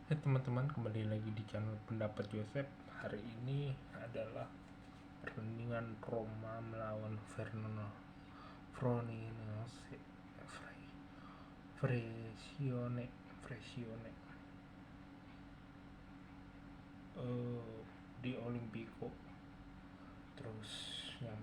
Teman-teman, kembali lagi di channel Pendapat Joseph. Hari ini adalah pertandingan Roma melawan Frosinone Frosinone di Olimpico. Terus yang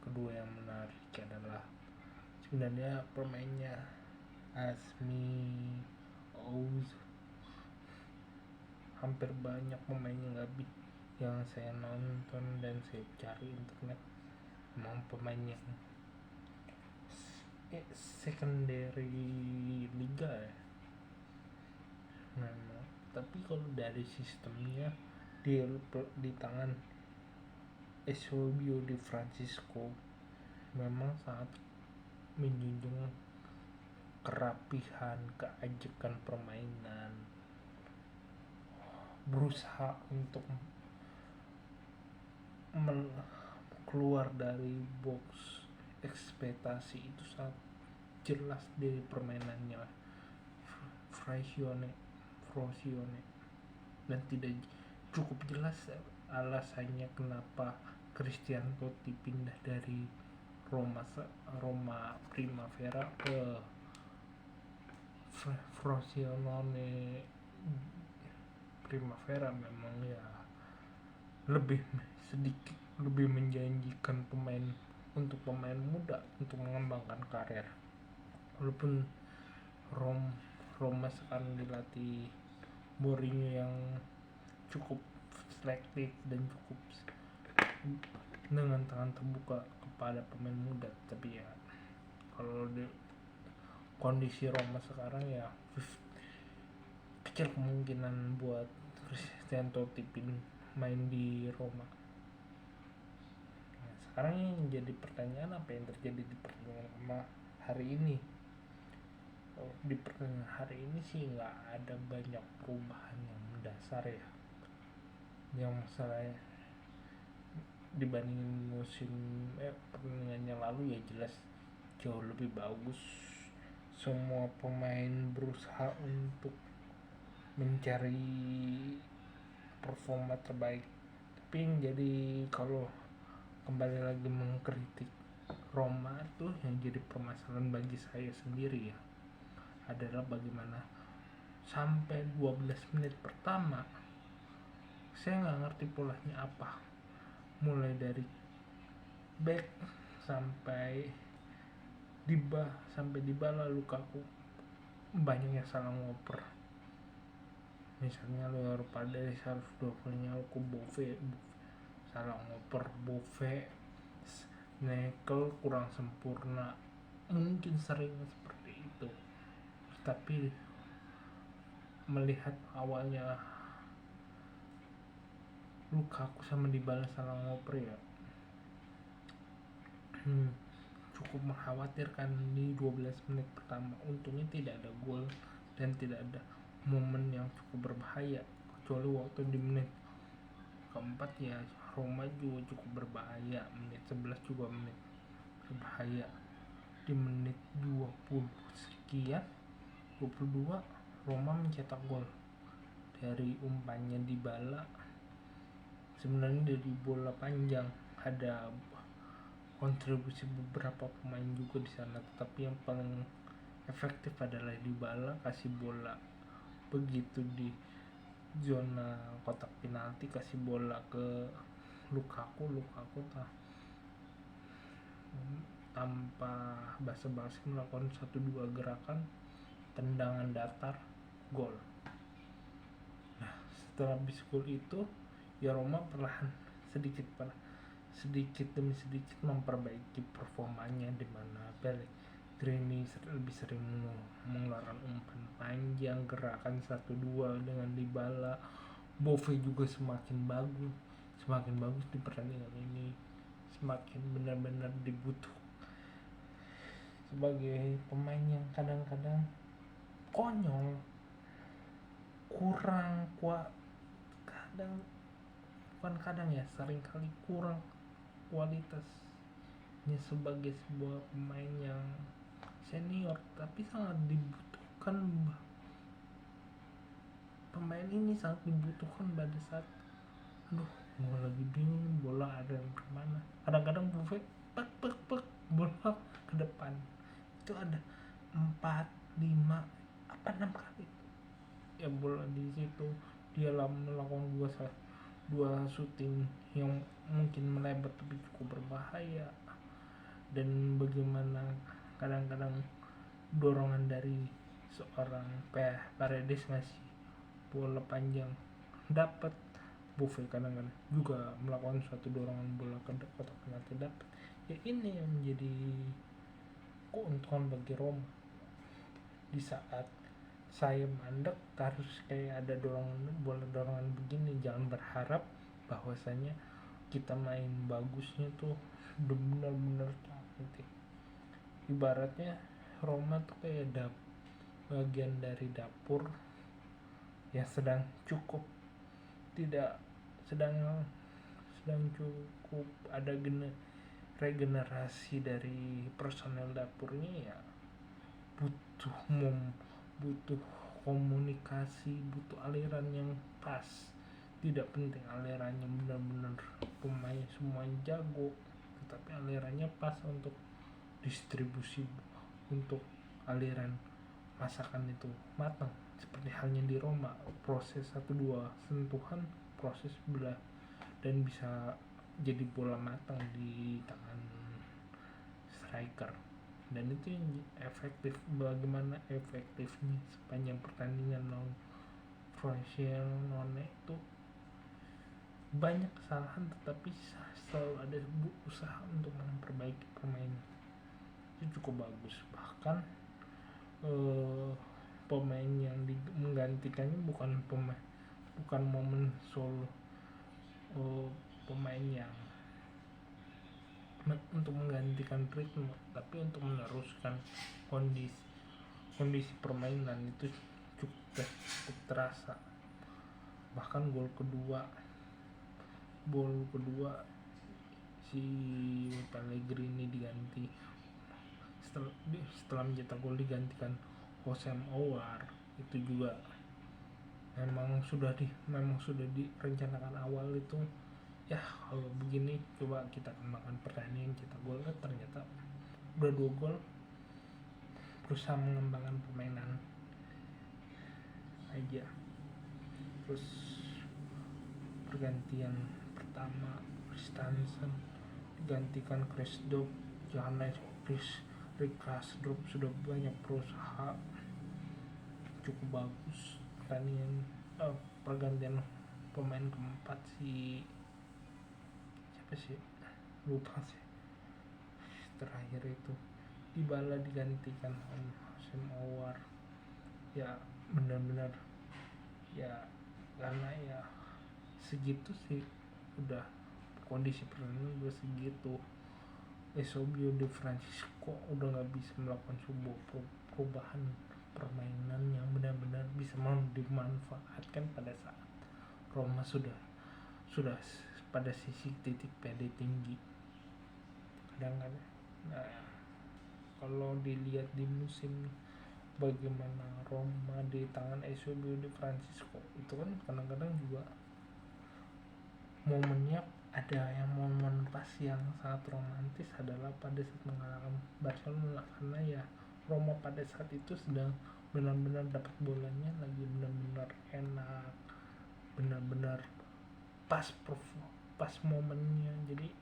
kedua yang menarik adalah sebenarnya pemainnya Asmi Ouz. Hampir banyak pemainnya yang saya nonton dan saya cari internet, memang pemain yang secondary liga ya. Nah, tapi kalau dari sistemnya di tangan Eusebio Di Francesco memang sangat menjunjung kerapihan, keajekan permainan, berusaha untuk keluar dari box ekspektasi itu sangat jelas dari permainannya Frosinone dan tidak cukup jelas alasannya kenapa Christian Totti pindah dari Roma Primavera ke Frosinone Primavera. Memang ya lebih menjanjikan untuk pemain muda untuk mengembangkan karir, walaupun Roma sekarang dilatih Mourinho yang cukup selektif dan cukup dengan tangan terbuka kepada pemain muda. Tapi ya kalau di kondisi Roma sekarang ya kecil kemungkinan buat Christian Totti main di Roma. Nah, sekarang yang jadi pertanyaan, apa yang terjadi di pertandingan hari ini? Di pertandingan hari ini sih nggak ada banyak perubahan yang mendasar ya. Yang masalahnya dibandingin pertandingannya lalu ya jelas jauh lebih bagus. Semua pemain berusaha untuk mencari performa terbaik. Tapi yang jadi kalau kembali lagi mengkritik Roma tuh yang jadi permasalahan bagi saya sendiri ya adalah bagaimana sampai 12 menit pertama saya nggak ngerti polanya apa, mulai dari back sampai Dybala Lukaku banyak yang salah ngoper. Misalnya luar pada harus double-nya ke Bove salah ngoper, Bove Nekel kurang sempurna, mungkin sering seperti itu. Tapi melihat awalnya Lukaku sama Dybala salah ngoper ya cukup mengkhawatirkan di 12 menit pertama. Untungnya tidak ada gol dan tidak ada momen yang cukup berbahaya, kecuali waktu di menit keempat ya Roma juga cukup berbahaya, menit 11 juga menit berbahaya. Di menit 20 sekian 22 Roma mencetak gol dari umpannya Dybala. Sebenarnya dari bola panjang ada kontribusi beberapa pemain juga di sana, tetapi yang paling efektif adalah Dybala. Kasih bola begitu di zona kotak penalti, kasih bola ke Lukaku tanpa basa-basi melakukan 1-2 gerakan tendangan datar, gol. Nah, setelah habis gol itu ya Roma perlahan sedikit demi sedikit memperbaiki performanya, di mana Pellegrini lebih sering mengeluarkan umpan panjang, gerakan 1-2 dengan Dybala. Bove juga semakin bagus di pertandingan ini, semakin benar-benar dibutuhkan sebagai pemain yang kadang-kadang konyol, kurang kuat, seringkali kurang kualitasnya sebagai sebuah pemain yang senior, tapi sangat dibutuhkan pemain ini sangat dibutuhkan pada saat aduh gue lagi bingung bola ada yang kemana. Kadang-kadang Buffon pek bola ke depan itu ada 4, 5, apa 6 kali ya bola di situ. Dia melakukan dua shooting yang mungkin melebar tapi cukup berbahaya. Dan bagaimana kadang-kadang dorongan dari seorang Paredes ngasih bola panjang dapat, Buffon kadang-kadang juga melakukan suatu dorongan bola ke kotak penalti dapat. Ya ini yang menjadi keuntungan bagi Roma. Di saat saya mandek harus kayak ada dorongan begini, jangan berharap bahwasanya kita main bagusnya tuh udah benar-benar cantik. Ibaratnya Roma tuh kayak bagian dari dapur yang sedang tidak sedang cukup ada regenerasi dari personel dapurnya. Ya butuh komunikasi, butuh aliran yang pas. Tidak penting alirannya benar-benar pemain semua jago, tetapi alirannya pas untuk distribusi, untuk aliran masakan itu matang. Seperti halnya di Roma, proses 1-2 sentuhan proses belah dan bisa jadi bola matang di tangan striker. Dan itu yang efektif. Bagaimana efektifnya sepanjang pertandingan lawan Frosinone itu banyak kesalahan tetapi selalu ada usaha untuk memperbaiki permainan. Itu cukup bagus. Bahkan pemain yang menggantikannya bukan momen solo pemain yang untuk menggantikan ritme, tapi untuk meneruskan kondisi permainan. Itu cukup terasa. Bahkan gol kedua si Pellegrini diganti setelah mencetak gol digantikan Hosem Aouar. Itu juga memang sudah direncanakan awal itu. Ya kalau begini coba kita kembangkan pertandingan, kita gol kan ternyata udah 2 gol. Berusaha mengembangkan permainan aja. Terus pergantian pertama Christensen digantikan Kresdorp. Jangan Rick Kresdorp sudah banyak berusaha, cukup bagus pertandingan. Pergantian pemain keempat siapa sih, lupa sih, terakhir itu Dybala digantikan Hosem Aouar. Ya benar-benar ya karena ya segitu sih udah kondisi pertandingan udah segitu. Eusebio Di Francesco udah nggak bisa melakukan sebuah perubahan permainan yang benar-benar bisa dimanfaatkan pada saat Roma sudah pada sisi titik PD tinggi. Kadang-kadang kalau dilihat di musim bagaimana Roma di tangan Eusebio Di Francesco itu kan kadang-kadang juga momennya ada yang momen pas yang sangat romantis adalah pada saat mengalahkan Barcelona, karena ya Roma pada saat itu sedang benar-benar dapat bolanya lagi benar-benar enak, benar-benar pas momennya. Jadi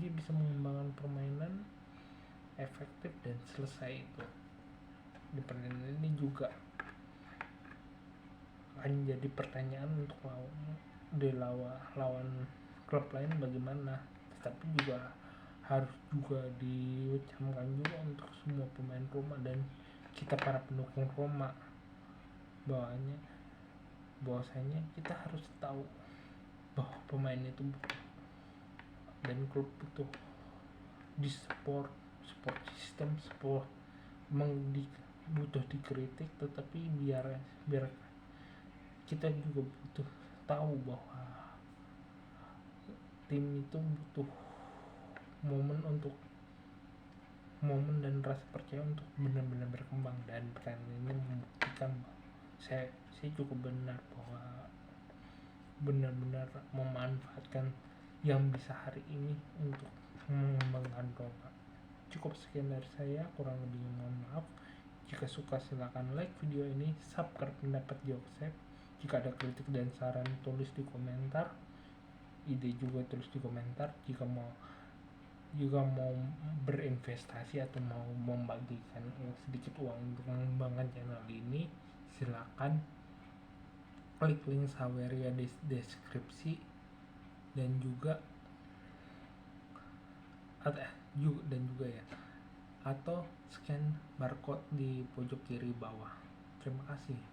dia bisa mengembangkan permainan efektif dan selesai itu. Di pertandingan ini juga akan jadi pertanyaan untuk lawan klub lain bagaimana, tetapi juga harus juga diucapkan juga untuk semua pemain Roma dan kita para pendukung Roma bahwasanya kita harus tahu bahwa pemain itu butuh dan klub butuh di support system, butuh dikritik, tetapi biar kita juga butuh tahu bahwa tim itu butuh momen dan rasa percaya untuk benar-benar berkembang. Dan pertandingan ini membuktikan saya cukup benar bahwa benar-benar memanfaatkan yang bisa hari ini untuk mengembangkan Roma. Cukup sekian dari saya, kurang lebihnya mohon maaf. Jika suka silakan like video ini, subscribe pendapat Joseph. Jika ada kritik dan saran tulis di komentar, ide juga tulis di komentar. Jika mau berinvestasi atau mau membagikan sedikit uang untuk mengembangkan channel ini, silakan klik link Saweria di deskripsi dan juga ya, atau scan barcode di pojok kiri bawah. Terima kasih.